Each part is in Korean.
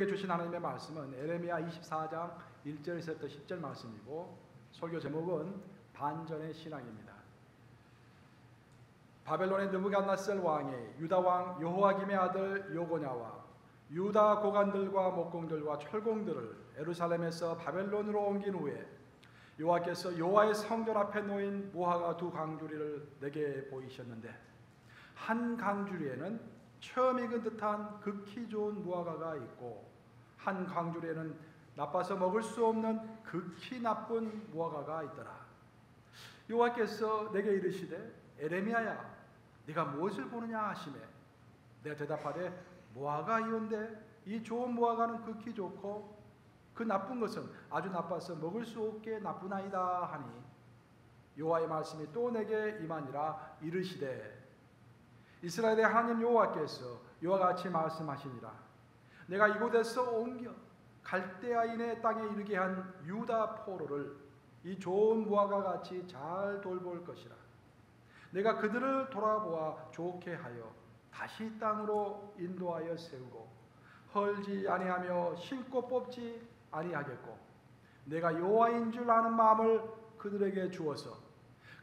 주신 하나님의 말씀은 에레미야 24장 1절에서부터 10절 말씀이고, 설교 제목은 반전의 신앙입니다. 바벨론의 느부갓네살 왕이 유다 왕 여호야김의 아들 여고냐와 유다 고관들과 목공들과 철공들을 예루살렘에서 바벨론으로 옮긴 후에 여호와께서 여호와의 성전 앞에 놓인 무화과 두 강주리를 내게 보이셨는데, 한 강주리에는 처음 익은 듯한 극히 좋은 무화과가 있고, 한 강주리에는 나빠서 먹을 수 없는 극히 나쁜 무화과가 있더라. 여호와께서 내게 이르시되, 에레미야야, 네가 무엇을 보느냐 하시매, 내가 대답하되, 무화과이온데 이 좋은 무화과는 극히 좋고 그 나쁜 것은 아주 나빠서 먹을 수 없게 나쁘나이다 하니, 여호와의 말씀이 또 내게 임하니라. 이르시되, 이스라엘의 하나님 여호와께서 이와 같이 말씀하시니라. 내가 이곳에서 옮겨 갈대아인의 땅에 이르게 한 유다 포로를 이 좋은 무화과 같이 잘 돌볼 것이라. 내가 그들을 돌아보아 좋게 하여 다시 땅으로 인도하여 세우고 헐지 아니하며 심고 뽑지 아니하겠고, 내가 여호와인 줄 아는 마음을 그들에게 주어서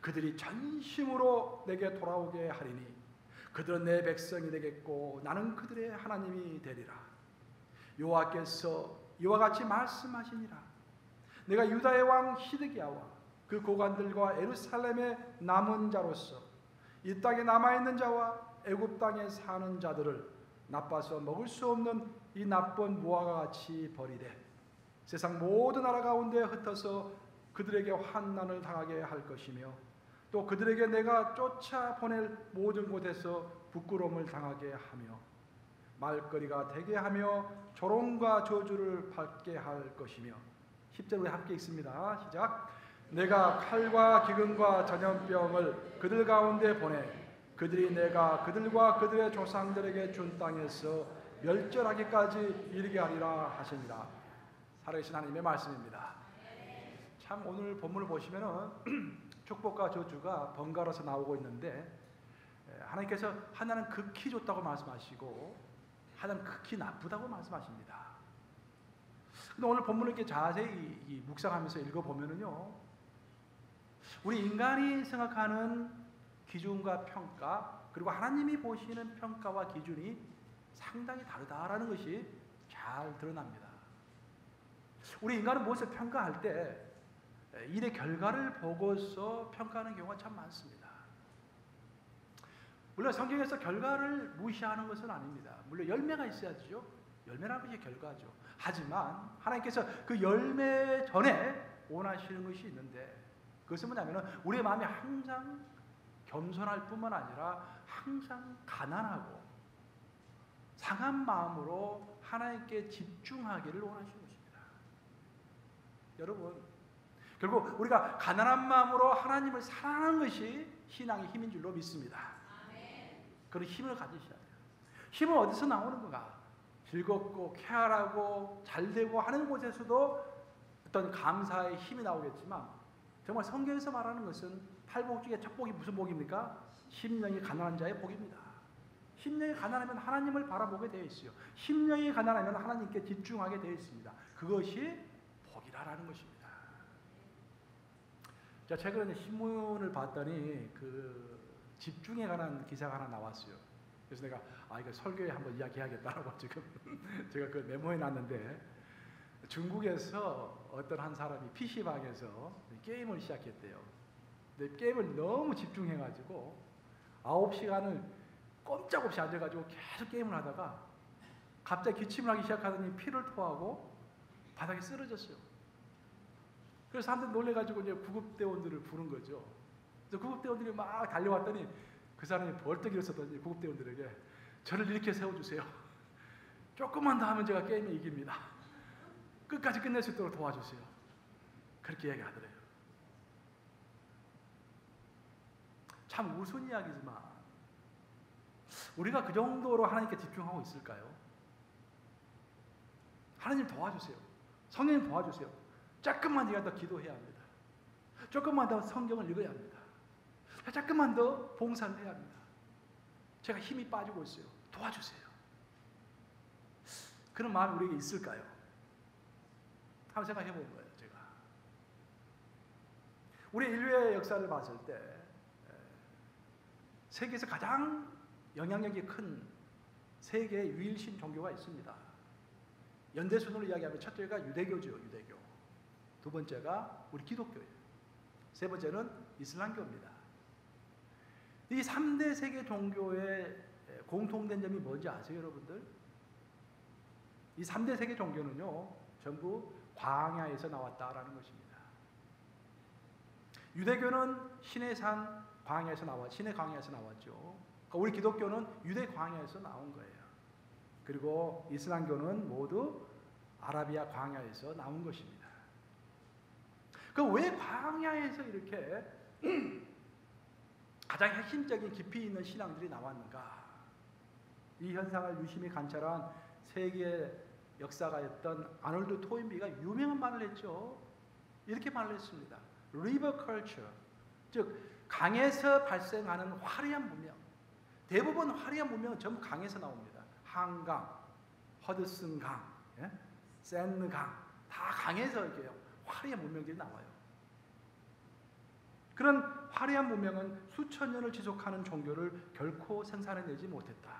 그들이 전심으로 내게 돌아오게 하리니, 그들은 내 백성이 되겠고 나는 그들의 하나님이 되리라. 여호와께서 이와 같이 말씀하시니라. 내가 유다의 왕 시드기야와 그 고관들과 예루살렘의 남은 자로서 이 땅에 남아있는 자와 애굽 땅에 사는 자들을 나빠서 먹을 수 없는 이 나쁜 무화과 같이 버리되 세상 모든 나라 가운데 흩어서 그들에게 환난을 당하게 할 것이며, 또 그들에게 내가 쫓아 보낼 모든 곳에서 부끄러움을 당하게 하며 말거리가 되게 하며 조롱과 저주를 받게 할 것이며. 10절 우리 함께 읽습니다. 시작. 내가 칼과 기근과 전염병을 그들 가운데 보내 그들이 내가 그들과 그들의 조상들에게 준 땅에서 멸절하기까지 이르게 하리라 하시니라. 살아계신 하나님의 말씀입니다. 참 오늘 본문을 보시면은 축복과 저주가 번갈아서 나오고 있는데, 하나님께서 하나는 극히 좋다고 말씀하시고 하나는 극히 나쁘다고 말씀하십니다. 근데 오늘 본문을 이렇게 자세히 묵상하면서 읽어보면은요, 우리 인간이 생각하는 기준과 평가, 그리고 하나님이 보시는 평가와 기준이 상당히 다르다라는 것이 잘 드러납니다. 우리 인간은 무엇을 평가할 때 일의 결과를 보고서 평가하는 경우가 참 많습니다. 물론 성경에서 결과를 무시하는 것은 아닙니다. 물론 열매가 있어야죠. 열매라는 것이 결과죠. 하지만 하나님께서 그 열매 전에 원하시는 것이 있는데, 그것은 뭐냐면 우리의 마음이 항상 겸손할 뿐만 아니라 항상 가난하고 상한 마음으로 하나님께 집중하기를 원하시는 것입니다. 여러분, 결국 우리가 가난한 마음으로 하나님을 사랑하는 것이 신앙의 힘인 줄로 믿습니다. 그런 힘을 가지셔야 돼요. 힘은 어디서 나오는 건가? 즐겁고 쾌활하고 잘되고 하는 곳에서도 어떤 감사의 힘이 나오겠지만, 정말 성경에서 말하는 것은 팔복 중에 첫 복이 무슨 복입니까? 심령이 가난한 자의 복입니다. 심령이 가난하면 하나님을 바라보게 되어 있어요. 심령이 가난하면 하나님께 집중하게 되어 있습니다. 그것이 복이라는 것입니다. 자, 최근에 신문을 봤더니 그 집중에 관한 기사가 하나 나왔어요. 그래서 내가 이거 설교에 한번 이야기해야겠다라고 지금 제가 그 메모해 놨는데, 중국에서 어떤 한 사람이 PC방에서 게임을 시작했대요. 근데 게임을 너무 집중해가지고 9시간을 꼼짝없이 앉아가지고 계속 게임을 하다가 갑자기 기침을 하기 시작하더니 피를 토하고 바닥에 쓰러졌어요. 그래서 사람들이 놀래가지고 이제 구급대원들을 부른 거죠. 그래서 구급대원들이 막 달려왔더니 그 사람이 벌떡 일어섰더니 구급대원들에게, 저를 이렇게 세워주세요. 조금만 더 하면 제가 게임에 이깁니다. 끝까지 끝낼 수 있도록 도와주세요. 그렇게 얘기하더래요. 참 우스운 이야기지만 우리가 그 정도로 하나님께 집중하고 있을까요? 하나님 도와주세요. 성령님 도와주세요. 조금만 더 기도해야 합니다. 조금만 더 성경을 읽어야 합니다. 조금만 더 봉사를 해야 합니다. 제가 힘이 빠지고 있어요. 도와주세요. 그런 마음이 우리에게 있을까요? 한번 생각해 본 거예요, 제가. 우리 인류의 역사를 봤을 때 세계에서 가장 영향력이 큰 세 개의 유일신 종교가 있습니다. 연대순으로 이야기하면 첫째가 유대교죠, 유대교. 두 번째가 우리 기독교예요. 세 번째는 이슬람교입니다. 이 3대 세계 종교의 공통된 점이 뭔지 아세요, 여러분들? 이 3대 세계 종교는요, 전부 광야에서 나왔다라는 것입니다. 유대교는 신의 광야에서 나왔죠. 우리 기독교는 유대 광야에서 나온 거예요. 그리고 이슬람교는 모두 아라비아 광야에서 나온 것입니다. 그럼 왜 광야에서 이렇게 가장 핵심적인 깊이 있는 신앙들이 나왔는가? 이 현상을 유심히 관찰한 세계 역사가였던 아놀드 토인비가 유명한 말을 했죠. 이렇게 말을 했습니다. River culture, 즉 강에서 발생하는 화려한 문명. 대부분 화려한 문명은 전부 강에서 나옵니다. 한강, 허드슨강, 샌드강, 다 강에서 이렇게 화려한 문명들이 나와요. 그런 화려한 문명은 수천 년을 지속하는 종교를 결코 생산해내지 못했다.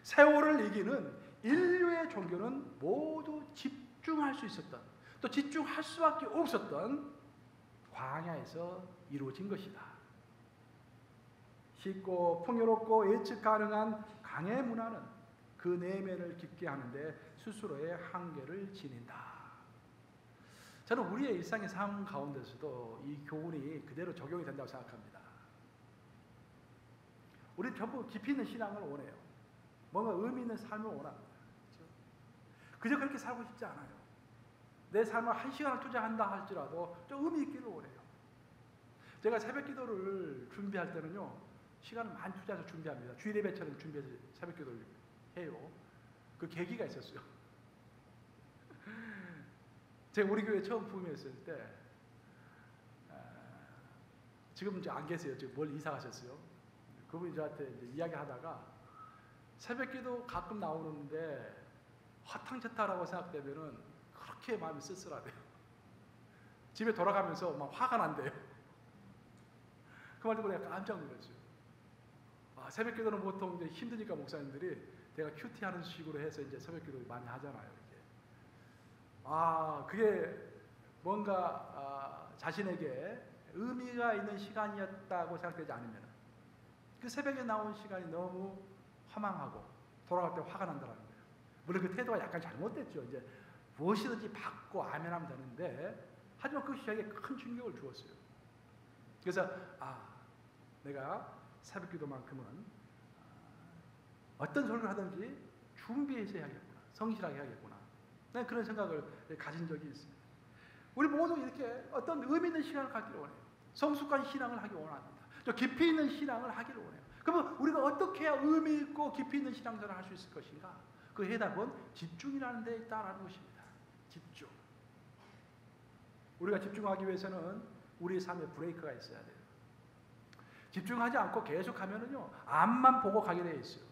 세월을 이기는 인류의 종교는 모두 집중할 수 있었던, 또 집중할 수밖에 없었던 광야에서 이루어진 것이다. 쉽고 풍요롭고 예측 가능한 강의 문화는 그 내면을 깊게 하는데 스스로의 한계를 지닌다. 저는 우리의 일상의 삶 가운데서도 이 교훈이 그대로 적용이 된다고 생각합니다. 우리 전부 깊이 있는 신앙을 원해요. 뭔가 의미 있는 삶을 원합니다. 그렇죠? 그저 그렇게 살고 싶지 않아요. 내 삶을 1시간을 투자한다 할지라도 좀 의미 있기를 원해요. 제가 새벽 기도를 준비할 때는요, 시간을 많이 투자해서 준비합니다. 주일 예배처럼 준비해서 새벽 기도를 해요. 그 계기가 있었어요. 제가 우리 교회 처음 부임했을 때, 지금 이제 안 계세요. 지금 멀리 이사 가셨어요. 그분이 저한테 이제 이야기하다가 새벽 기도 가끔 나오는데 허탕치탕하라고 생각되면은 그렇게 마음이 쓸쓸하대요. 집에 돌아가면서 막 화가 난대요. 그 말 듣고 내가 깜짝 놀랐어요. 새벽 기도는 보통 이제 힘드니까 목사님들이 내가 큐티하는 식으로 해서 이제 새벽 기도를 많이 하잖아요. 이렇게. 그게 뭔가 자신에게 의미가 있는 시간이었다고 생각되지 않으면 그 새벽에 나온 시간이 너무 허망하고 돌아갈 때 화가 난다는 거예요. 물론 그 태도가 약간 잘못됐죠. 이제 무엇이든지 받고 아멘하면 되는데, 하지만 그것이 저에게 큰 충격을 주었어요. 그래서 내가 새벽 기도만큼은 어떤 소리를 하든지 준비해서 해야겠구나, 성실하게 해야겠구나, 난 그런 생각을 가진 적이 있습니다. 우리 모두 이렇게 어떤 의미 있는 신앙을 갖기를 원해요. 성숙한 신앙을 하기 원합니다. 또 깊이 있는 신앙을 하기를 원해요. 그러면 우리가 어떻게 해야 의미 있고 깊이 있는 신앙생활을 할 수 있을 것인가? 그 해답은 집중이라는 데 있다라는 것입니다. 집중. 우리가 집중하기 위해서는 우리 삶에 브레이크가 있어야 돼요. 집중하지 않고 계속 하면은요, 앞만 보고 가게 되어 있어요.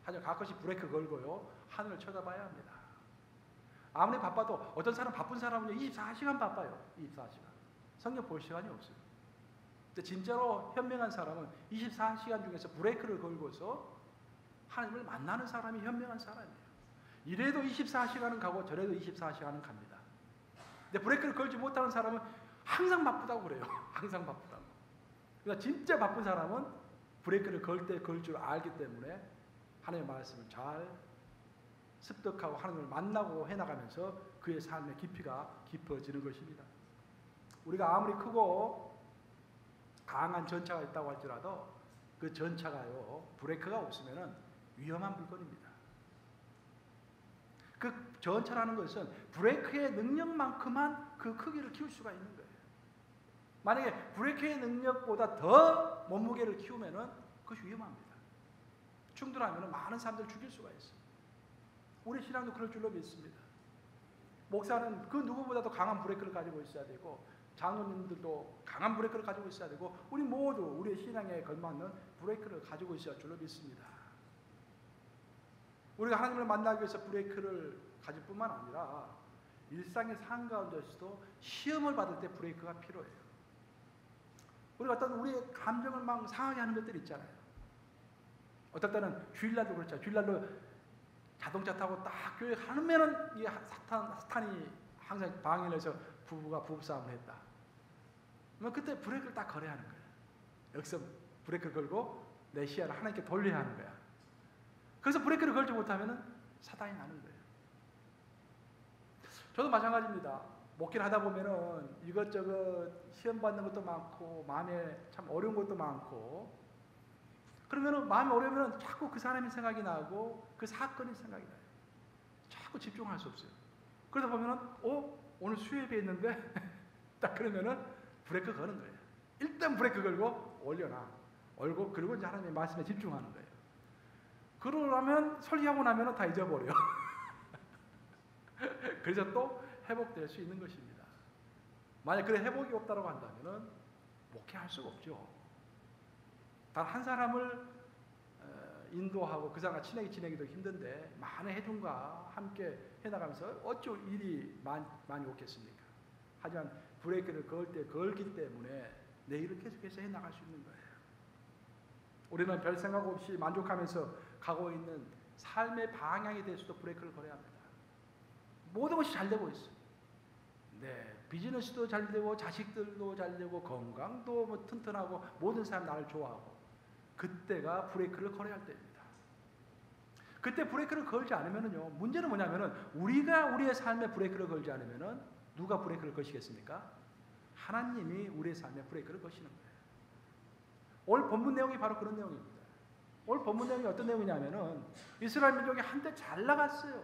하지만 가끔씩 브레이크 걸고요, 하늘을 쳐다봐야 합니다. 아무리 바빠도 어떤 사람, 바쁜 사람은요 24시간 바빠요. 24시간. 성경 볼 시간이 없어요. 근데 진짜로 현명한 사람은 24시간 중에서 브레이크를 걸고서 하나님을 만나는 사람이 현명한 사람이에요. 이래도 24시간은 가고 저래도 24시간은 갑니다. 근데 브레이크를 걸지 못하는 사람은 항상 바쁘다고 그래요. 항상 바쁘다고. 그러니까 진짜 바쁜 사람은 브레이크를 걸 때 걸 줄 알기 때문에 하나님의 말씀을 잘 습득하고 하나님을 만나고 해나가면서 그의 삶의 깊이가 깊어지는 것입니다. 우리가 아무리 크고 강한 전차가 있다고 할지라도 그 전차가요, 브레이크가 없으면 위험한 물건입니다. 그 전차라는 것은 브레이크의 능력만큼만 그 크기를 키울 수가 있는 거예요. 만약에 브레이크의 능력보다 더 몸무게를 키우면은 그것이 위험합니다. 충돌하면 많은 사람들을 죽일 수가 있어요. 우리 신앙도 그럴 줄로 믿습니다. 목사는 그 누구보다도 강한 브레이크를 가지고 있어야 되고, 장로님들도 강한 브레이크를 가지고 있어야 되고, 우리 모두 우리의 신앙에 걸맞는 브레이크를 가지고 있어야 줄로 믿습니다. 우리가 하나님을 만나기 위해서 브레이크를 가질 뿐만 아니라 일상의 삶 가운데서도 시험을 받을 때 브레이크가 필요해요. 우리가 어떤 우리의 감정을 막 상하게 하는 것들이 있잖아요. 어떨 때는 주일날도 그렇죠. 주일날로 자동차 타고 딱 교회 가면은 이 사탄이 항상 방해를 해서 부부가 부부싸움을 했다. 그러면 그때 브레이크를 딱 걸어야 하는 거예요. 여기서 브레이크를 걸고 내 시야를 하나님께 돌려야 하는 거야. 그래서 브레이크를 걸지 못하면은 사단이 나는 거예요. 저도 마찬가지입니다. 목회를 하다 보면은 이것저것 시험 받는 것도 많고 마음에 참 어려운 것도 많고, 그러면은 마음이 어려우면 자꾸 그 사람이 생각이 나고 그 사건이 생각이 나요. 자꾸 집중할 수 없어요. 그러다 보면은 오늘 수요예배 있는데 딱 그러면은 브레이크 거는 거예요. 일단 브레이크 걸고 올려놔. 올고 그리고 이제 하나님의 말씀에 집중하는 거예요. 그러려면 설교하고 나면은 다 잊어버려요. 그래서 또 회복될 수 있는 것입니다. 만약 그래 회복이 없다고 한다면은 목회할 수가 없죠. 단 한 사람을 인도하고 그 사람과 지내기도 힘든데 많은 해중과 함께 해나가면서 어찌 일이 많이 없겠습니까? 하지만 브레이크를 걸기 때문에 내 일을 계속해서 해나갈 수 있는 거예요. 우리는 별 생각 없이 만족하면서 가고 있는 삶의 방향에 대해서도 브레이크를 걸어야 합니다. 모든 것이 잘 되고 있어요. 네, 비즈니스도 잘 되고 자식들도 잘 되고 건강도 뭐 튼튼하고 모든 사람 나를 좋아하고, 그때가 브레이크를 걸어야 할 때입니다. 그때 브레이크를 걸지 않으면은요, 문제는 뭐냐면은 우리가 우리의 삶에 브레이크를 걸지 않으면은 누가 브레이크를 거시겠습니까? 하나님이 우리의 삶에 브레이크를 거시는 거예요. 오늘 본문 내용이 바로 그런 내용입니다. 오늘 본문 내용이 어떤 내용이냐면은 이스라엘 민족이 한때 잘 나갔어요.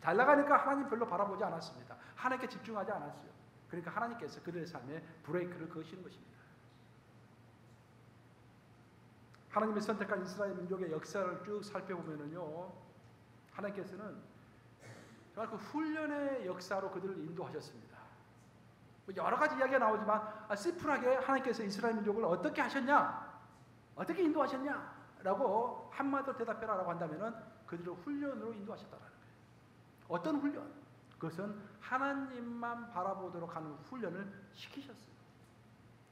잘 나가니까 하나님 별로 바라보지 않았습니다. 하나님께 집중하지 않았어요. 그러니까 하나님께서 그들의 삶에 브레이크를 거시는 것입니다. 하나님이 선택한 이스라엘 민족의 역사를 쭉 살펴보면은요, 하나님께서는 정말 그 훈련의 역사로 그들을 인도하셨습니다. 여러 가지 이야기가 나오지만 심플하게 하나님께서 이스라엘 민족을 어떻게 하셨냐, 어떻게 인도하셨냐라고 한마디로 대답해라라고 한다면은 그들을 훈련으로 인도하셨다라는 거예요. 어떤 훈련? 그것은 하나님만 바라보도록 하는 훈련을 시키셨어요.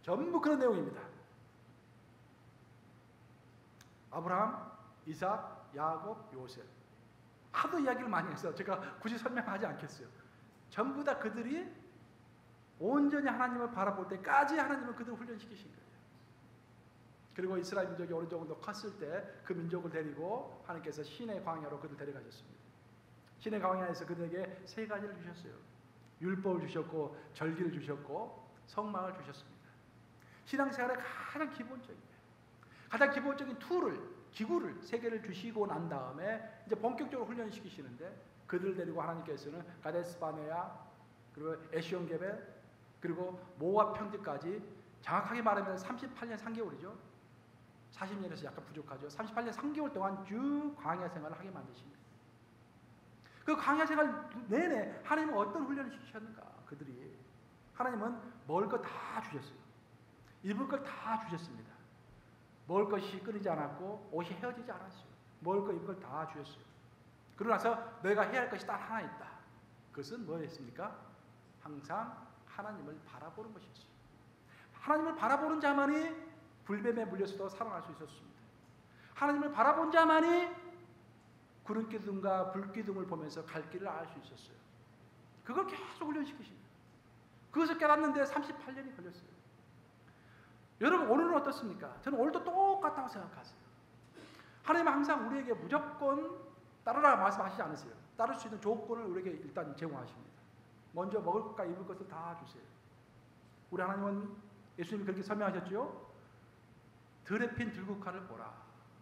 전부 그런 내용입니다. 아브라함, 이삭, 야곱, 요셉. 하도 이야기를 많이 해서 제가 굳이 설명하지 않겠어요. 전부 다 그들이 온전히 하나님을 바라볼 때까지 하나님은 그들을 훈련시키신 거예요. 그리고 이스라엘 민족이 어느 정도 컸을 때 그 민족을 데리고 하나님께서 시내 광야로 그들을 데려가셨습니다. 시내 광야에서 그들에게 세 가지를 주셨어요. 율법을 주셨고, 절기를 주셨고, 성막을 주셨습니다. 신앙생활의 가장 기본적인 기구를 세 개를 주시고 난 다음에 이제 본격적으로 훈련시키시는데, 그들을 데리고 하나님께서는 가데스 바네아, 그리고 에시온게벨, 그리고 모압 평지까지, 정확하게 말하면 38년 3개월이죠. 40년에서 약간 부족하죠. 38년 3개월 동안 쭉 광야 생활을 하게 만드십니다. 그 광야 생활 내내 하나님은 어떤 훈련을 시키셨는가? 그들이 하나님은 먹을 것 다 주셨어요. 입을 것 다 주셨습니다. 먹을 것이 끊이지 않았고 옷이 헤어지지 않았어요. 먹을 것 입을 것 다 주셨어요. 그러고 나서 너희가 해야 할 것이 딱 하나 있다. 그것은 뭐였습니까? 항상 하나님을 바라보는 것이었어요. 하나님을 바라보는 자만이 불뱀에 물려서도 살아날 수 있었습니다. 하나님을 바라본 자만이 구름기둥과 불기둥을 보면서 갈 길을 알 수 있었어요. 그걸 계속 훈련시키십니다. 그것을 깨닫는데 38년이 걸렸어요. 여러분, 오늘은 어떻습니까? 저는 오늘도 똑같다고 생각하세요. 하나님은 항상 우리에게 무조건 따르라 말씀하시지 않으세요. 따를 수 있는 조건을 우리에게 일단 제공하십니다. 먼저 먹을 것과 입을 것을 다 주세요. 우리 하나님은, 예수님이 그렇게 설명하셨죠? 들에 핀 들국화를 보라.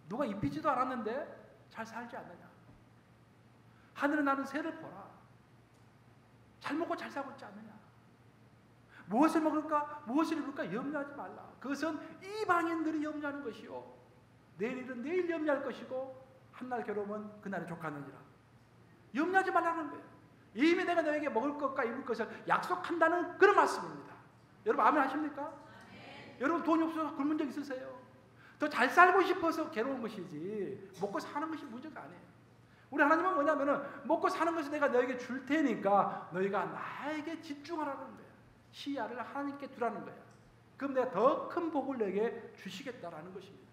누가 입히지도 않았는데 잘 살지 않느냐. 하늘에 나는 새를 보라. 잘 먹고 잘 살고 있지 않느냐. 무엇을 먹을까, 무엇을 입을까 염려하지 말라. 그것은 이방인들이 염려하는 것이요, 내일은 내일 염려할 것이고 한날 괴로움은 그날에 족하느니라. 염려하지 말라는 거예요. 이미 내가 너에게 먹을 것과 입을 것을 약속한다는 그런 말씀입니다. 여러분 아멘 하십니까? 네. 여러분 돈이 없어서 굶은 적 있으세요? 더 잘 살고 싶어서 괴로운 것이지 먹고 사는 것이 문제가 아니에요. 우리 하나님은 뭐냐면은 먹고 사는 것을 내가 너에게 줄 테니까 너희가 나에게 집중하라는 거예요. 시야를 하나님께 두라는 거예요. 그럼 내가 더 큰 복을 내게 주시겠다라는 것입니다.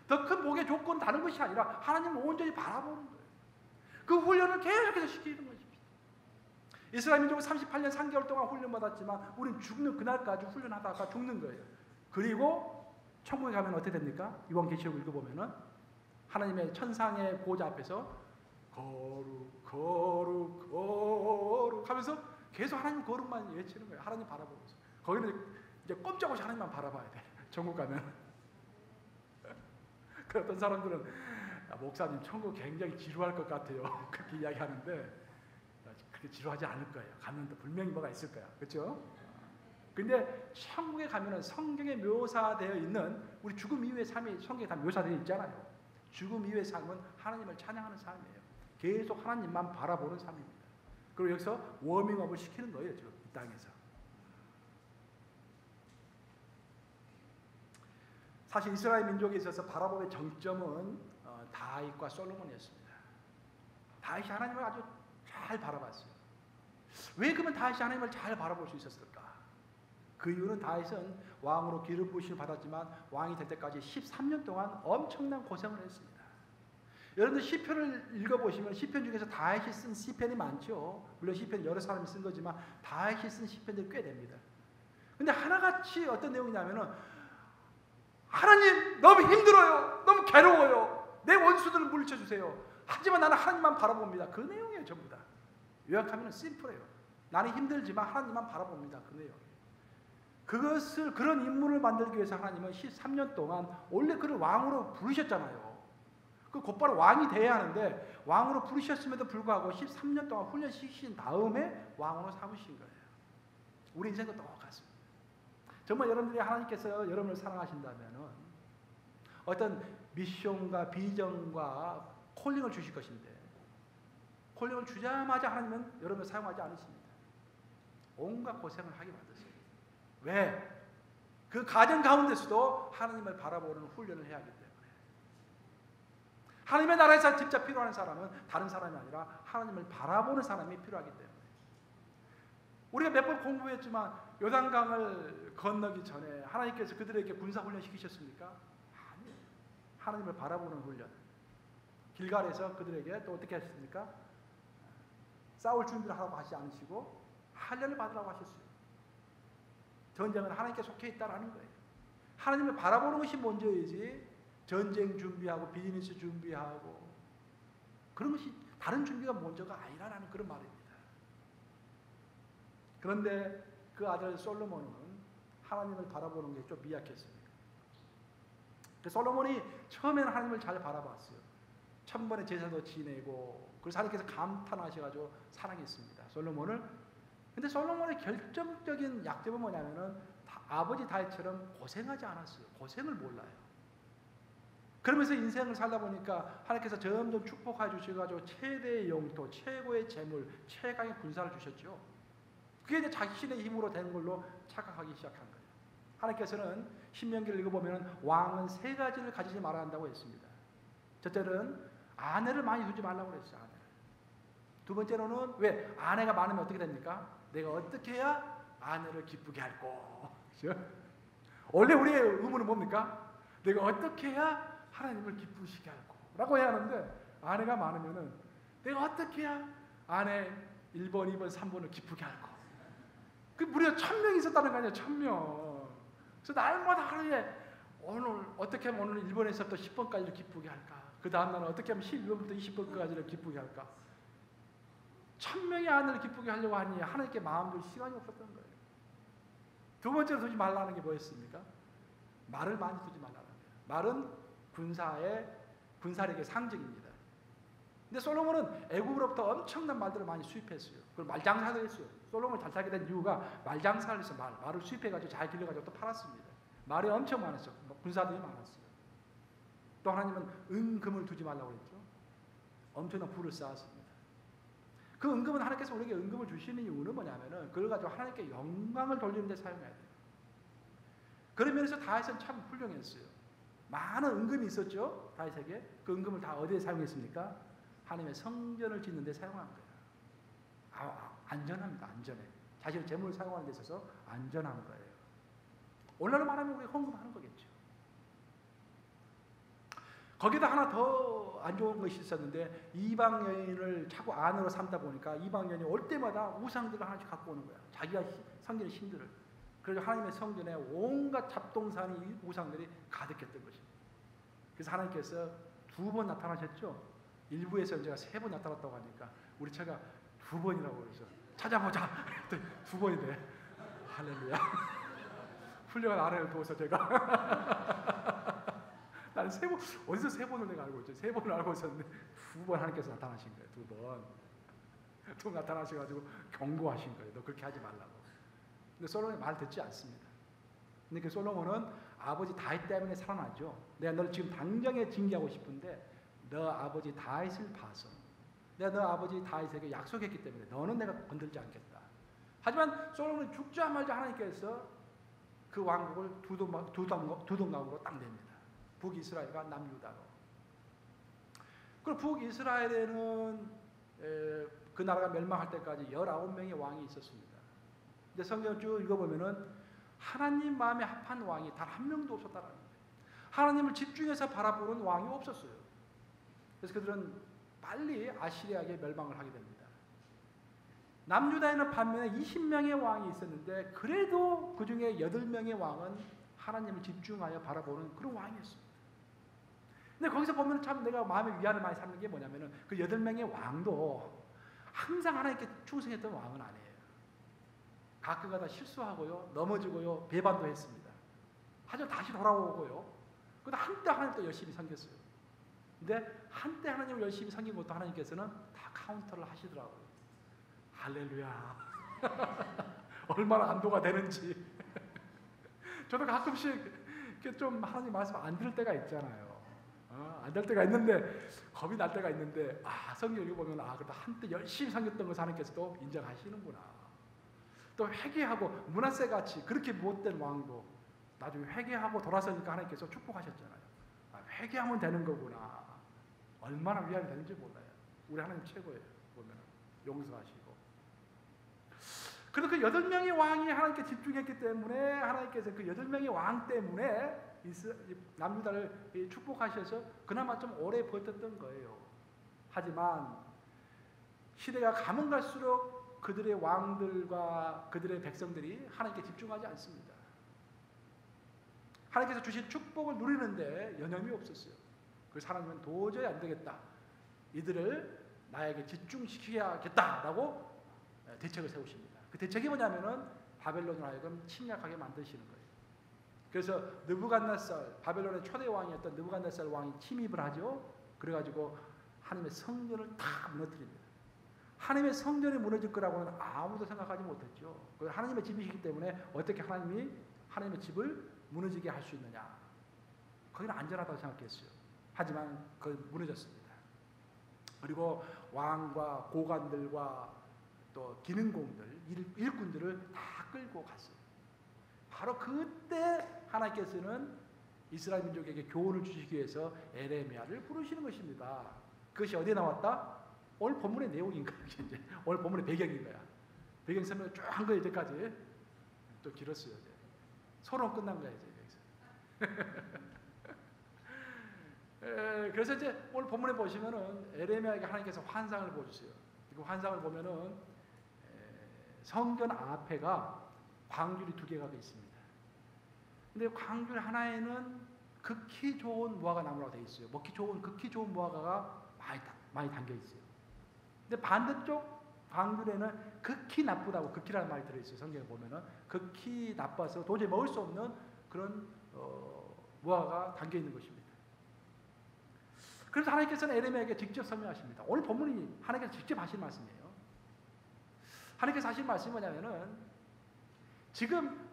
더 큰 복의 조건 다른 것이 아니라 하나님을 온전히 바라보는 거예요. 그 훈련을 계속해서 시키는 것입니다. 이스라엘 민족은 38년 3개월 동안 훈련받았지만 우리는 죽는 그날까지 훈련하다가 죽는 거예요. 그리고 천국에 가면 어떻게 됩니까? 요한계시록 읽어보면은 하나님의 천상의 보좌 앞에서 거룩 거룩 거룩 하면서 계속 하나님 거룩만 외치는 거예요. 하나님 바라보면서. 거기는 이제 꼼짝없이 하나님만 바라봐야 돼. 천국 가면. 그 어떤 사람들은 목사님 천국 굉장히 지루할 것 같아요. 그렇게 이야기하는데 그렇게 지루하지 않을 거예요. 가면 또 분명히 뭐가 있을 거야. 그렇죠? 근데 천국에 가면은 성경에 묘사되어 있는 우리 죽음 이후의 삶이 성경에 다 묘사되어 있잖아요. 죽음 이후의 삶은 하나님을 찬양하는 삶이에요. 계속 하나님만 바라보는 삶입니다. 그리고 여기서 워밍업을 시키는 거예요. 지금 이 땅에서. 사실 이스라엘 민족에 있어서 바라봄의 정점은 다윗과 솔로몬이었습니다. 다윗이 하나님을 아주 잘 바라봤어요. 왜 그러면 다윗이 하나님을 잘 바라볼 수 있었을까? 그 이유는 다윗은 왕으로 기름 부으심을 받았지만 왕이 될 때까지 13년 동안 엄청난 고생을 했습니다. 여러분들 시편을 읽어보시면 시편 중에서 다윗이 쓴 시편이 많죠. 물론 시편 여러 사람이 쓴 거지만 다윗이 쓴 시편들이 꽤 됩니다. 근데 하나같이 어떤 내용이냐면은 하나님 너무 힘들어요. 너무 괴로워요. 내 원수들을 물리쳐 주세요. 하지만 나는 하나님만 바라봅니다. 그 내용이에요. 전부 다. 요약하면 심플해요. 나는 힘들지만 하나님만 바라봅니다. 그 내용. 그런 인물을 만들기 위해서 하나님은 13년 동안 원래 그를 왕으로 부르셨잖아요. 그 곧바로 왕이 돼야 하는데 왕으로 부르셨음에도 불구하고 13년 동안 훈련시키신 다음에 왕으로 삼으신 거예요. 우리 인생도 똑같습니다. 정말 여러분들이 하나님께서 여러분을 사랑하신다면 어떤 미션과 비전과 콜링을 주실 것인데 콜링을 주자마자 하나님은 여러분을 사용하지 않으십니다. 온갖 고생을 하게 만드세요. 왜? 그 가정 가운데서도 하나님을 바라보는 훈련을 해야 하기 때문에 하나님의 나라에서 진짜 필요한 사람은 다른 사람이 아니라 하나님을 바라보는 사람이 필요하기 때문에 우리가 몇 번 공부했지만 요단강을 건너기 전에 하나님께서 그들에게 군사훈련 시키셨습니까? 아니에요. 하나님을 바라보는 훈련. 길갈에서 그들에게 또 어떻게 하셨습니까? 싸울 준비를 하라고 하지 않으시고 한련을 받으라고 하셨어요. 전쟁은 하나님께 속해 있다라는 거예요. 하나님을 바라보는 것이 먼저이지 전쟁 준비하고 비즈니스 준비하고 그런 것이 다른 준비가 먼저가 아니라는 그런 말입니다. 그런데 그 아들 솔로몬은 하나님을 바라보는 게 좀 미약했습니다. 솔로몬이 처음에는 하나님을 잘 바라봤어요. 1000번의 제사도 지내고 그래서 하나님께서 감탄하셔가지고 사랑했습니다. 솔로몬을. 근데 솔로몬의 결정적인 약점은 뭐냐면은 아버지 다윗처럼 고생하지 않았어요. 고생을 몰라요. 그러면서 인생을 살다 보니까 하나님께서 점점 축복해 주셔가지고 최대의 영토, 최고의 재물, 최강의 군사를 주셨죠. 그게 이제 자신의 힘으로 된 걸로 착각하기 시작한 거예요. 하나님께서는 신명기를 읽어보면 왕은 3가지를 가지지 말아야 한다고 했습니다. 첫째는 아내를 많이 두지 말라고 그랬어요. 아내를. 두 번째로는 왜? 아내가 많으면 어떻게 됩니까? 내가 어떻게 해야 아내를 기쁘게 할꼬? 원래 우리의 의무는 뭡니까? 내가 어떻게 해야 하나님을 기쁘시게 할꼬? 라고 해야 하는데 아내가 많으면은 내가 어떻게 해야 아내 1번, 2번, 3번을 기쁘게 할꼬? 그 무려 1000명이 있었다는 거 아니에요. 1000명. 그래서 날마다 하루에 오늘 어떻게 하면 오늘 1번에서부터 10번까지를 기쁘게 할까? 그 다음 날은 어떻게 하면 12번부터 20번까지를 기쁘게 할까? 1000명의 아내를 기쁘게 하려고 하니 하나님께 마음 둘 시간이 없었던 거예요. 두 번째로 두지 말라는 게 뭐였습니까? 말을 많이 두지 말라는 거예요. 말은 군사력의 상징입니다. 근데 솔로몬은 애굽으로부터 엄청난 말들을 많이 수입했어요. 그걸 말장사도 했어요. 솔로몬을 잘 살게 된 이유가 말장사를 해서 말을 수입해가지고 잘 길러가지고 또 팔았습니다. 말이 엄청 많았어요. 군사들이 많았어요. 또 하나님은 은금을 두지 말라고 그랬죠. 엄청난 부를 쌓았습니다. 그 은금은 하나님께서 우리에게 은금을 주시는 이유는 뭐냐면은 그걸 가지고 하나님께 영광을 돌리는 데 사용해야 돼요. 그런 면에서 다윗은 참 훌륭했어요. 많은 은금이 있었죠. 다윗에게. 그 은금을 다 어디에 사용했습니까? 하나님의 성전을 짓는 데 사용한 거예요. 안전합니다. 안전해. 자신의 재물을 사용하는 데 있어서 안전한 거예요. 오늘날로 말하면 우리 헌금하는 거겠죠. 거기다 하나 더 안 좋은 것이 있었는데, 이방 여인을 자꾸 안으로 삼다 보니까 이방 여인이 올 때마다 우상들을 하나씩 갖고 오는 거야. 자기가 섬기는 신들을. 그래서 하나님의 성전에 온갖 잡동사니 우상들이 가득했던 것입니다. 그래서 하나님께서 2번 나타나셨죠. 일부에서 제가 3번 나타났다고 하니까 우리 차가 2번이라고 그래서 찾아보자. 2번이래. 할렐루야. 훌륭한 아내를 두어서 제가 나는 3번, 어디서 3번을 내가 알고 있죠? 3번을 알고 있었는데 2번 하나님께서 나타나신 거예요. 2번 나타나셔가지고 경고하신 거예요. 너 그렇게 하지 말라고. 근데 솔로몬이 말 듣지 않습니다. 근데 그 솔로몬은 아버지 다윗 때문에 살아나죠. 내가 너를 지금 당장에 징계하고 싶은데 너 아버지 다윗을 봐서 내가 너 아버지 다윗에게 약속했기 때문에 너는 내가 건들지 않겠다. 하지만 솔로몬이 죽자마자 하나님께서 그 왕국을 두동강으로 딱 냅니다. 북이스라엘과 남유다로. 그리고 북이스라엘에는 그 나라가 멸망할 때까지 19명의 왕이 있었습니다. 근데 성경을 쭉 읽어보면은 하나님 마음에 합한 왕이 단 한 명도 없었다는 거예요. 하나님을 집중해서 바라보는 왕이 없었어요. 그래서 그들은 빨리 아시리아에게 멸망을 하게 됩니다. 남유다에는 반면에 20명의 왕이 있었는데 그래도 그 중에 8명의 왕은 하나님을 집중하여 바라보는 그런 왕이었습니다. 근데 거기서 보면 참 내가 마음의 위안을 많이 삼는 게 뭐냐면은 그 8명의 왕도 항상 하나님께 충성했던 왕은 아니에요. 가끔가다 실수하고요, 넘어지고요, 배반도 했습니다. 하지만 다시 돌아오고요. 그런데 한때 하나님 또 열심히 섬겼어요. 근데 한때 하나님을 열심히 섬긴 것도 하나님께서는 다 카운터를 하시더라고요. 할렐루야. 얼마나 안도가 되는지. 저도 가끔씩 좀 하나님 말씀 안 들을 때가 있잖아요. 안 될 때가 있는데, 겁이 날 때가 있는데, 성경 읽어보면, 그래도 한때 열심히 섬겼던 것을 하나님께서도 인정하시는구나. 또 회개하고, 므낫세 같이 그렇게 못된 왕도 나중에 회개하고 돌아서니까 하나님께서 축복하셨잖아요. 회개하면 되는 거구나. 얼마나 위안이 되는지 몰라요. 우리 하나님 최고예요. 보면 용서하시고. 그래도 그 8명의 왕이 하나님께 집중했기 때문에 하나님께서 그 8명의 왕 때문에 남유다를 축복하셔서 그나마 좀 오래 버텼던 거예요. 하지만 시대가 가면 갈수록 그들의 왕들과 그들의 백성들이 하나님께 집중하지 않습니다. 하나님께서 주신 축복을 누리는데 여념이 없었어요. 그래서 하나님은 도저히 안 되겠다. 이들을 나에게 집중시켜야겠다라고 대책을 세우십니다. 그 대책이 뭐냐면은 바벨론으로 하여금 침략하게 만드시는 거예요. 그래서 느부갓네살, 바벨론의 초대 왕이었던 느부갓네살 왕이 침입을 하죠. 그래가지고 하나님의 성전을 다 무너뜨립니다. 하나님의 성전이 무너질 거라고는 아무도 생각하지 못했죠. 하나님의 집이시기 때문에 어떻게 하나님이 하나님의 집을 무너지게 할 수 있느냐. 거기는 안전하다고 생각했어요. 하지만 그건 무너졌습니다. 그리고 왕과 고관들과 또 기능공들, 일꾼들을 다 끌고 갔어요. 바로 그때 하나님께서는 이스라엘 민족에게 교훈을 주시기 위해서 에레미야를 부르시는 것입니다. 그것이 어디에 나왔다? 오늘 본문의 내용인 거야. 이제 오늘 본문의 배경인 거야. 배경 설명을 쭉 한 거야. 이제까지 또 길었어요. 이제. 서론 끝난 거야 이제. 그래서 이제 오늘 본문에 보시면은 에레미야에게 하나님께서 환상을 보여주세요. 그 환상을 보면은 성전 앞에가 광줄이 2개가 있습니다. 근데 광줄 하나에는 극히 좋은 무화과 나무라고 되어 있어요. 먹기 좋은 극히 좋은 무화과가 많이 담겨 있어요. 근데 반대쪽 광줄에는 극히 나쁘다고, 극히라는 말이 들어 있어요. 성경에 보면은 극히 나빠서 도저히 먹을 수 없는 그런 무화과가 담겨 있는 것입니다. 그래서 하나님께서는 에레미야에게 직접 설명하십니다. 오늘 본문이 하나님께서 직접 하신 말씀이에요. 하나님께서 하신 말씀이 뭐냐면은 지금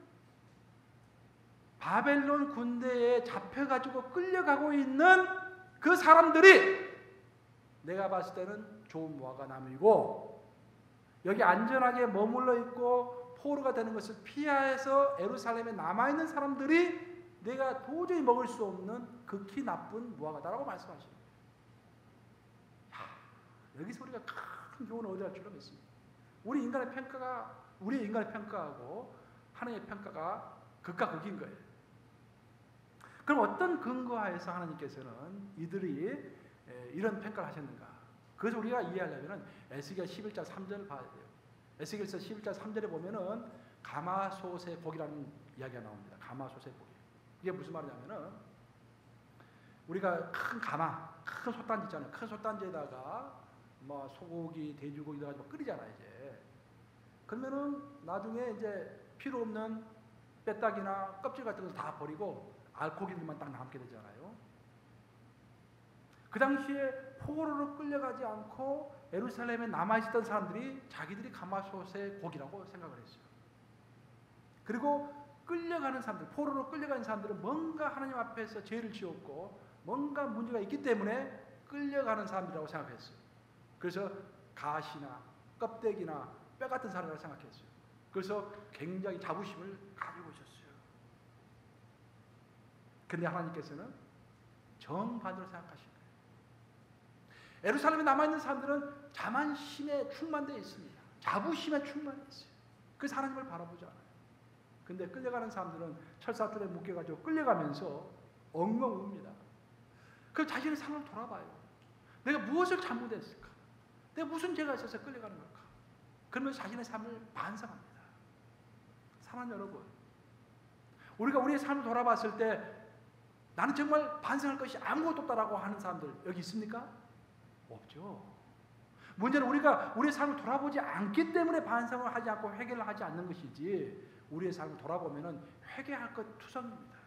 바벨론 군대에 잡혀가지고 끌려가고 있는 그 사람들이 내가 봤을 때는 좋은 무화과 나무이고 여기 안전하게 머물러 있고 포로가 되는 것을 피해서 예루살렘에 남아있는 사람들이 내가 도저히 먹을 수 없는 극히 나쁜 무화과다라고 말씀하십니다. 여기서 우리가 큰 교훈을 얻어야 할 줄로 믿습니다. 우리의 인간의 평가하고 하나님의 평가가 극과 극인 거예요. 그럼 어떤 근거하에서 하나님께서는 이들이 이런 평가를 하셨는가? 그래서 우리가 이해하려면 에스겔 11장 3절을 봐야 돼요. 에스겔서 11장 3절에 보면은 가마솥의 고기라는 이야기가 나옵니다. 가마솥의 고기. 이게 무슨 말이냐면은 우리가 큰 가마, 큰 솥단지 있잖아요. 큰 솥단지에다가 뭐 소고기, 돼지고기 넣어가지고 끓이잖아요, 이제. 그러면은 나중에 이제 필요 없는 뼈다귀나 껍질 같은 거 다 버리고 알코기들만 딱 남게 되잖아요. 그 당시에 포로로 끌려가지 않고 예루살렘에 남아있었던 사람들이 자기들이 가마솥의 고기라고 생각을 했어요. 그리고 끌려가는 사람들, 포로로 끌려가는 사람들은 뭔가 하나님 앞에서 죄를 지었고 뭔가 문제가 있기 때문에 끌려가는 사람들이라고 생각했어요. 그래서 가시나 껍데기나 뼈 같은 사람이라고 생각했어요. 그래서 굉장히 자부심을 가지고 있었어요. 근데 하나님께서는 정반대로 생각하신 거예요. 예루살렘에 남아있는 사람들은 자만심에 충만되어 있습니다. 자부심에 충만해 있어요. 그래서 하나님을 바라보지 않아요. 근데 끌려가는 사람들은 철사줄에 묶여가지고 끌려가면서 엉엉 웁니다. 그럼 자신의 삶을 돌아봐요. 내가 무엇을 잘못했을까? 내가 무슨 죄가 있어서 끌려가는 걸까? 그러면서 자신의 삶을 반성합니다. 사랑하는 여러분, 우리가 우리의 삶을 돌아봤을 때 나는 정말 반성할 것이 아무것도 없다라고 하는 사람들 여기 있습니까? 없죠. 문제는 우리가 우리의 삶을 돌아보지 않기 때문에 반성을 하지 않고 회개를 하지 않는 것이지 우리의 삶을 돌아보면 회개할 것 투성입니다.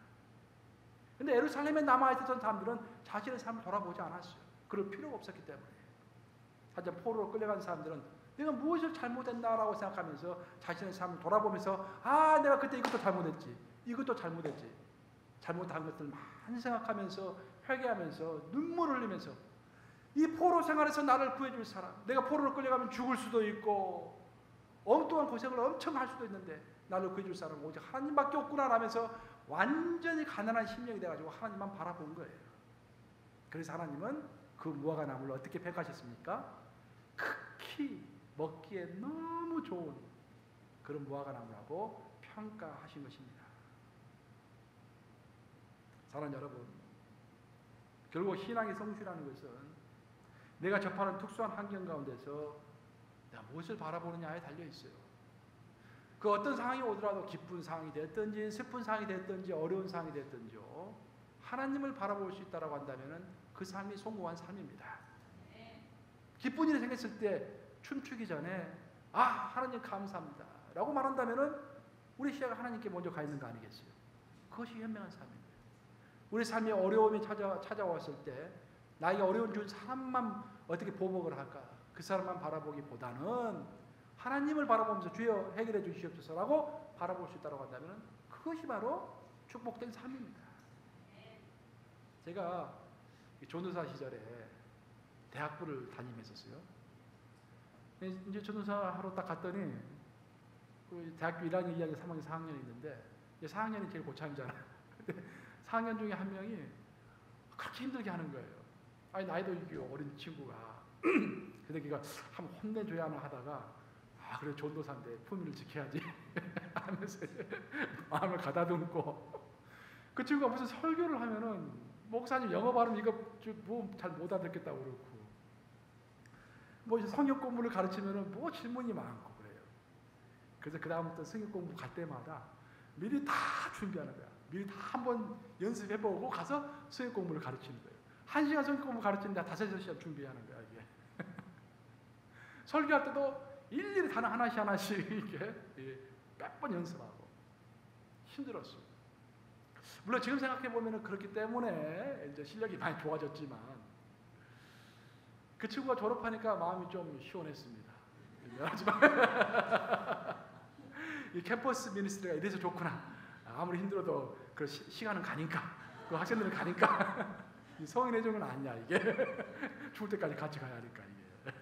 그런데 예루살렘에 남아있었던 사람들은 자신의 삶을 돌아보지 않았어요. 그럴 필요가 없었기 때문에. 하지만 포로로 끌려간 사람들은 내가 무엇을 잘못했나라고 생각하면서 자신의 삶을 돌아보면서 내가 그때 이것도 잘못했지, 이것도 잘못했지, 잘못한 것들 많이 생각하면서 회개하면서 눈물을 흘리면서 이 포로 생활에서 나를 구해줄 사람, 내가 포로로 끌려가면 죽을 수도 있고 엉뚱한 고생을 엄청 할 수도 있는데 나를 구해줄 사람은 오직 하나님밖에 없구나 하면서 완전히 가난한 심령이 돼가지고 하나님만 바라본 거예요. 그래서 하나님은 그 무화과 나무를 어떻게 평가하셨습니까? 극히 먹기에 너무 좋은 그런 무화과 나무라고 평가하신 것입니다. 사랑하는 여러분, 결국 신앙의 성취라는 것은 내가 접하는 특수한 환경 가운데서 내가 무엇을 바라보느냐에 달려있어요. 그 어떤 상황이 오더라도 기쁜 상황이 됐든지 슬픈 상황이 됐든지 어려운 상황이 됐든지요, 하나님을 바라볼 수 있다고 한다면 그 삶이 성공한 삶입니다. 기쁜 일이 생겼을 때 춤추기 전에 하나님 감사합니다 라고 말한다면 우리 시야가 하나님께 먼저 가 있는 거 아니겠어요? 그것이 현명한 삶입니다. 우리 삶에 어려움이 찾아왔을 때 나에게 어려운 준 사람만 어떻게 보복을 할까? 그 사람만 바라보기보다는 하나님을 바라보면서 주여 해결해 주시옵소서라고 바라볼 수 있다고 한다면 그것이 바로 축복된 삶입니다. 제가 전도사 시절에 대학부를 다니면서요. 이제 전도사 하러 딱 갔더니 그 대학교 1학년, 2학년, 3학년, 4학년이 있는데 4학년이 제일 고참이잖아요. 근데 4학년 중에 한 명이 그렇게 힘들게 하는 거예요. 나이도 이게 어린 친구가. 근데 걔가 한번 혼내줘야만 하다가 그래 전도사인데 품위를 지켜야지 하면서 마음을 가다듬고 그 친구가 무슨 설교를 하면은 목사님 영어 발음 이거 뭐 잘 못 알아듣겠다고 그러고 뭐 성역 공부를 가르치면은 뭐 질문이 많고 그래요. 그래서 그 다음부터 성역 공부 갈 때마다 미리 다 준비하는 거야. 미리 다 한번 연습해보고 가서 성역 공부를 가르치는 거예요. 1시간 성역 공부 가르치는데 5-6시간 준비하는 거야 이게. 설교할 때도 일일이 단어 하나씩 이렇게 몇 번 연습하고 힘들었어요. 물론 지금 생각해 보면 그렇기 때문에 이제 실력이 많이 좋아졌지만 그 친구가 졸업하니까 마음이 좀 시원했습니다. 하지만 이 캠퍼스 미니스트리가 이래서 좋구나. 아무리 힘들어도 그 시간은 가니까, 그 학생들은 가니까 이 성인의 종은 아니야 이게. 죽을 때까지 같이 가야 하니까 이게.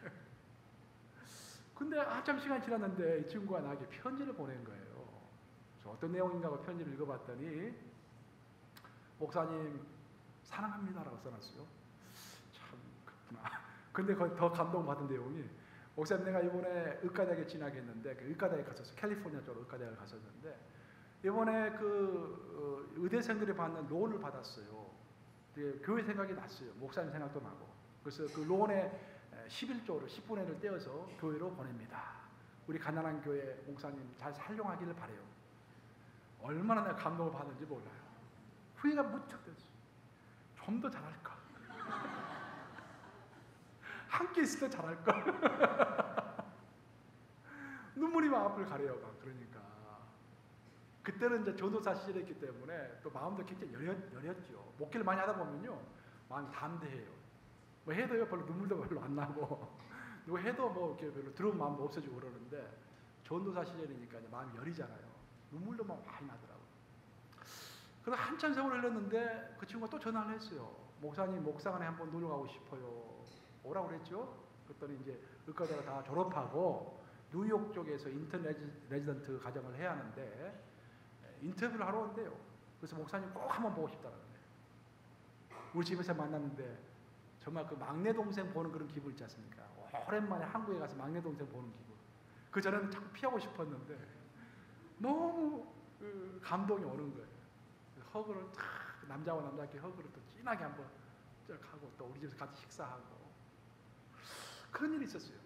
근데 한참 시간이 지났는데 이 친구가 나에게 편지를 보낸 거예요. 어떤 내용인가 하고 편지를 읽어봤더니 목사님 사랑합니다라고 써놨어요. 참 그렇구나. 근데 더 감동받은 내용이, 목사님 내가 이번에 의과대학에 진학했는데, 그 의과대학에 갔었어. 캘리포니아 쪽으로 의과대학을 갔었는데, 이번에 그 의대생들이 받는 론을 받았어요. 교회 생각이 났어요. 목사님 생각도 나고. 그래서 그 론에 11조를 10분의 1을 떼어서 교회로 보냅니다. 우리 가난한 교회 목사님 잘 활용하기를 바래요. 얼마나 내가 감동을 받는지 몰라요. 후회가 무척 됐어요. 좀 더 잘할까? 함께 있을 때 잘할까? 눈물이 막 앞을 가려요. 그러니까 그때는 이제 전도사 시절이었기 때문에 또 마음도 굉장히 여렸죠. 목회를 많이 하다 보면요, 마음이 담대해요. 뭐 해도요 별로 눈물도 별로 안 나고, 누구 해도 뭐 이렇게 별로 들어온 마음도 없어지고 그러는데, 전도사 시절이니까 이제 마음이 여리잖아요. 눈물도 막 많이 나더라고요. 그래서 한참 세월을 흘렀는데 그 친구가 또 전화를 했어요. 목사님, 목상안에 한번 놀러 가고 싶어요. 오라고 그랬죠. 그랬더니 이제 의과대가 다 졸업하고 뉴욕 쪽에서 인턴 레지던트 과정을 해야 하는데 인터뷰를 하러 온대요. 그래서 목사님 꼭 한번 보고 싶다는 거예요. 우리 집에서 만났는데 정말 그 막내 동생 보는 그런 기분 있지 않습니까? 오랜만에 한국에 가서 막내 동생 보는 기분. 그 전에는 자꾸 피하고 싶었는데 너무 감동이 오는 거예요. 허그를 탁, 남자와 남자끼리 허그를 또 진하게 한번 쭉 하고, 또 우리 집에서 같이 식사하고, 그런 일이 있었어요.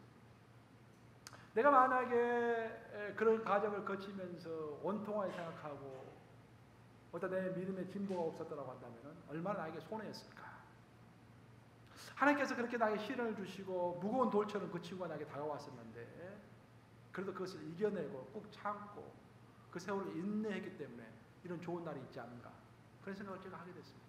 내가 만약에 그런 과정을 거치면서 원통하게 생각하고 어떤 내 믿음의 진보가 없었다고 한다면 얼마나 나에게 손해였을까. 하나님께서 그렇게 나에게 시련을 주시고 무거운 돌처럼 그 친구가 나에게 다가왔었는데, 그래도 그것을 이겨내고 꾹 참고 그 세월을 인내했기 때문에 이런 좋은 날이 있지 않은가, 그런 생각을 제가 하게 됐습니다.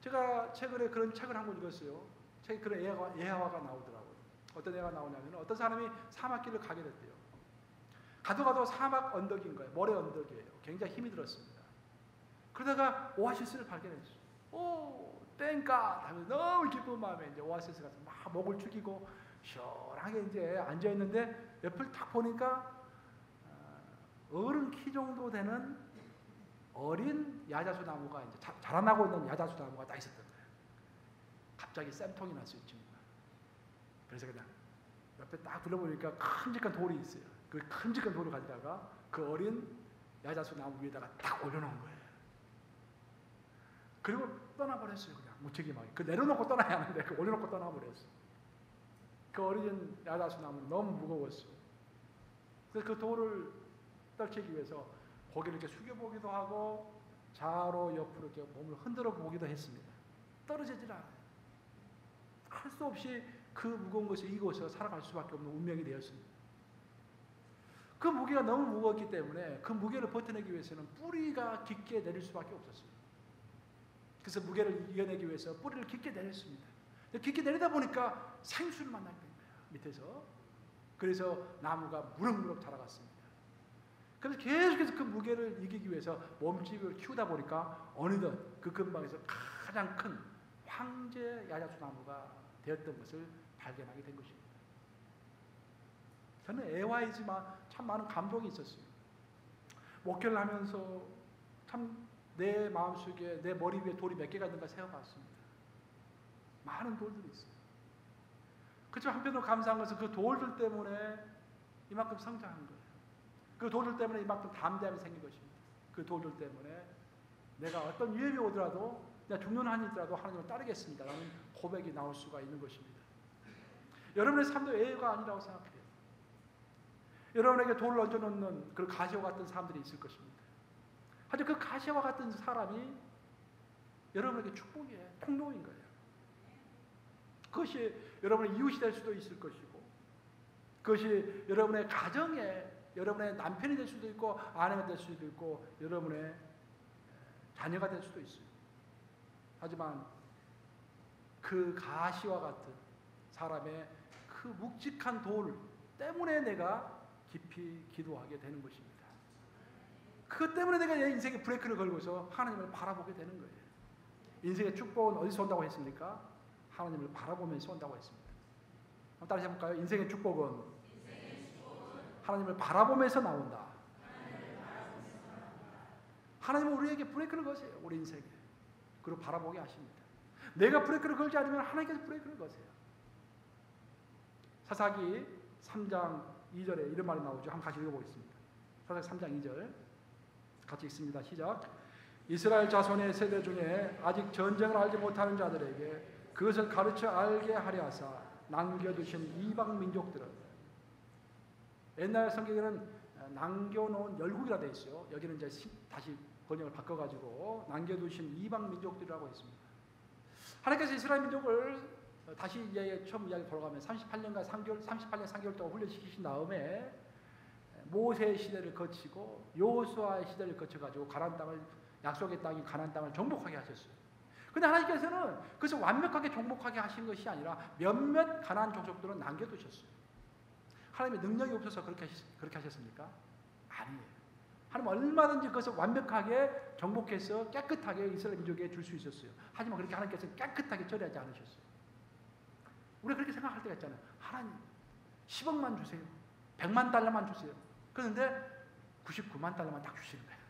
제가 최근에 그런 책을 한 권 읽었어요. 책에 그런 예화가 나오더라고요. 어떤 애가 나오냐면, 어떤 사람이 사막길을 가게 됐대요. 가도 사막 언덕인 거예요. 모래 언덕이에요. 굉장히 힘이 들었습니다. 그러다가 오아시스를 발견했어요. 오, 땡갓 하면서 너무 기쁜 마음에 이제 오아시스 가서 막 목을 축이고 시원하게 이제 앉아 있는데, 옆을 딱 보니까 어른 키 정도 되는 어린 야자수 나무가 이제 자라나고 있는 야자수 나무가 딱 있었던 거예요. 갑자기 쌤통이 났어요, 친구가. 그래서 그냥 옆에 딱 둘러보니까 큼직한 돌이 있어요. 그 큼직한 돌을 가져다가 그 어린 야자수 나무 위에다가 딱 올려놓은 거예요. 그리고 떠나버렸어요. 그냥 무책임하게. 그 내려놓고 떠나야 하는데 그 올려놓고 떠나버렸어요. 그 어린 야자수 나무는 너무 무거웠어요. 그래서 그 돌을 떨치기 위해서 고개를 이렇게 숙여보기도 하고 좌로 옆으로 이렇게 몸을 흔들어 보기도 했습니다. 떨어지질 않아요. 할 수 없이 그 무거운 것을 이고서 살아갈 수밖에 없는 운명이 되었습니다. 그 무게가 너무 무거웠기 때문에 그 무게를 버텨내기 위해서는 뿌리가 깊게 내릴 수밖에 없었습니다. 그래서 무게를 이겨내기 위해서 뿌리를 깊게 내렸습니다. 깊게 내리다 보니까 생수를 만나게 된 거예요, 밑에서. 그래서 나무가 무럭무럭 자라갔습니다. 그래서 계속해서 그 무게를 이기기 위해서 몸집을 키우다 보니까 어느덧 그 근방에서 가장 큰 황제 야자수 나무가 되었던 것을 발견하게 된 것입니다. 저는 애화이지만 참 많은 감동이 있었어요. 목회를 하면서 참 내 마음속에, 내 머리 위에 돌이 몇 개가 있는가 생각해봤습니다. 많은 돌들이 있어요. 그렇지만 한편으로 감사한 것은 그 돌들 때문에 이만큼 성장한 거예요. 그 돌들 때문에 이만큼 담대함이 생긴 것입니다. 그 돌들 때문에 내가 어떤 위협이 오더라도, 내가 죽는 한이 있더라도 하나님을 따르겠습니다 라는 고백이 나올 수가 있는 것입니다. 여러분의 삶도 예외가 아니라고 생각해요. 여러분에게 돌을 얹어놓는 그런 가시와 같은 사람들이 있을 것입니다. 하지만 그 가시와 같은 사람이 여러분에게 축복이에요. 통로인 거예요. 그것이 여러분의 이웃이 될 수도 있을 것이고, 그것이 여러분의 가정에 여러분의 남편이 될 수도 있고, 아내가 될 수도 있고, 여러분의 자녀가 될 수도 있어요. 하지만 그 가시와 같은 사람의 그 묵직한 돌 때문에 내가 깊이 기도하게 되는 것입니다. 그것 때문에 내가 내 인생에 브레이크를 걸고서 하나님을 바라보게 되는 거예요. 인생의 축복은 어디서 온다고 했습니까? 하나님을 바라보면서 온다고 했습니다. 한번 다시 해볼까요? 인생의 축복은 하나님을 바라보면서 나온다. 하나님은 우리에게 브레이크를 거세요. 우리 인생에. 그리고 바라보게 하십니다. 내가 브레이크를 걸지 않으면 하나님께서 브레이크를 거세요. 사사기 3장 2절에 이런 말이 나오죠. 한번 같이 읽어보겠습니다. 사사기 3장 2절 같이 읽습니다. 시작. 이스라엘 자손의 세대 중에 아직 전쟁을 알지 못하는 자들에게 그것을 가르쳐 알게 하려 하사 남겨두신 이방 민족들은, 옛날 성경에는 남겨놓은 열국이라 되어 있어요. 여기는 이제 다시 번역을 바꿔가지고 남겨두신 이방 민족들이라고 했습니다. 하나님께서 이스라엘 민족을 다시 처음 이야기 돌아가면 38년 3개월 동안 훈련시키신 다음에 모세의 시대를 거치고 여호수아의 시대를 거쳐가지고 가나안 땅을, 약속의 땅인 가나안 땅을 정복하게 하셨어요. 근데 하나님께서는 그것을 완벽하게 정복하게 하신 것이 아니라 몇몇 가나안 족속들은 남겨두셨어요. 하나님의 능력이 없어서 그렇게 하셨습니까? 아니에요. 하나님 얼마든지 그것을 완벽하게 정복해서 깨끗하게 이스라엘 민족에게 줄 수 있었어요. 하지만 그렇게 하나님께서 깨끗하게 처리하지 않으셨어요. 우리가 그렇게 생각할 때가 있잖아요. 하나님 10억만 주세요. 100만 달러만 주세요. 그런데 99만 달러만 딱 주시는 거예요.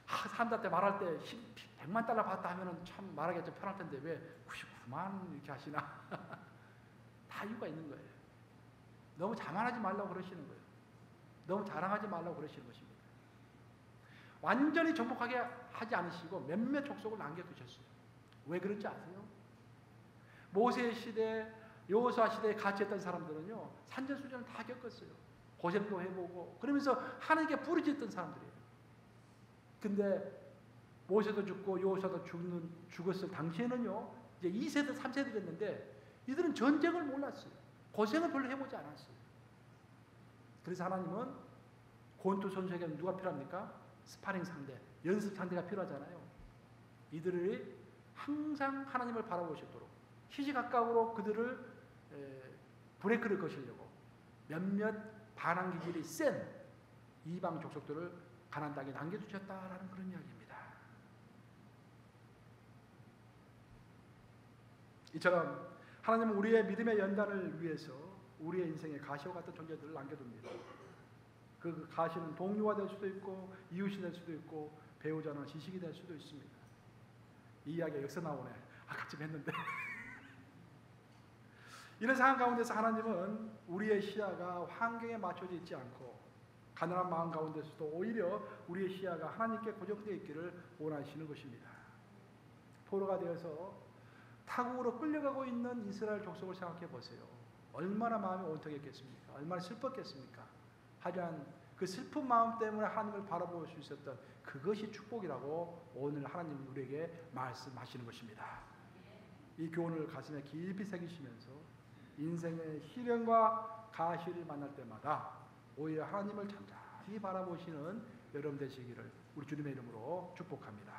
사람들한테 말할 때 100만 달러 받았다 하면 참 말하기가 좀 편할 텐데 왜 99만 이렇게 하시나? 다 이유가 있는 거예요. 너무 자만하지 말라고 그러시는 거예요. 너무 자랑하지 말라고 그러시는 것입니다. 완전히 정복하게 하지 않으시고 몇몇 족속을 남겨두셨어요. 왜 그런지 아세요? 모세 시대, 여호수아 시대에 같이 했던 사람들은요, 산전수전을 다 겪었어요. 고생도 해보고 그러면서 하나님께 부르짖던 사람들이에요. 근데 모세도 죽고 여호수아도 죽었을 당시에는요, 이제 2세대, 3세대 됐는데 이들은 전쟁을 몰랐어요. 고생을 별로 해보지 않았어요. 그래서 하나님은 권투 선수에게는 누가 필요합니까? 스파링 상대, 연습 상대가 필요하잖아요. 이들이 항상 하나님을 바라보시도록 시시각각으로 그들을 브레이크를 거시려고 몇몇 반항 기질이 센 이방 족속들을 가나안 땅에 남겨두셨다라는 그런 이야기입니다. 이처럼 하나님은 우리의 믿음의 연단을 위해서 우리의 인생에 가시와 같은 존재들을 남겨둡니다. 그 가시는 동료가 될 수도 있고 이웃이 될 수도 있고 배우자나 지식이 될 수도 있습니다. 이 이야기가 여기서 나오네. 같이 했는데 이런 상황 가운데서 하나님은 우리의 시야가 환경에 맞춰져 있지 않고 가난한 마음 가운데서도 오히려 우리의 시야가 하나님께 고정되어 있기를 원하시는 것입니다. 포로가 되어서 타국으로 끌려가고 있는 이스라엘 족속을 생각해 보세요. 얼마나 마음이 온통했겠습니까? 얼마나 슬펐겠습니까? 하지만 그 슬픈 마음 때문에 하나님을 바라볼 수 있었던 그것이 축복이라고 오늘 하나님 우리에게 말씀하시는 것입니다. 이 교훈을 가슴에 깊이 새기시면서 인생의 시련과 가시를 만날 때마다 오히려 하나님을 잠잠히 바라보시는 여러분 되시기를 우리 주님의 이름으로 축복합니다.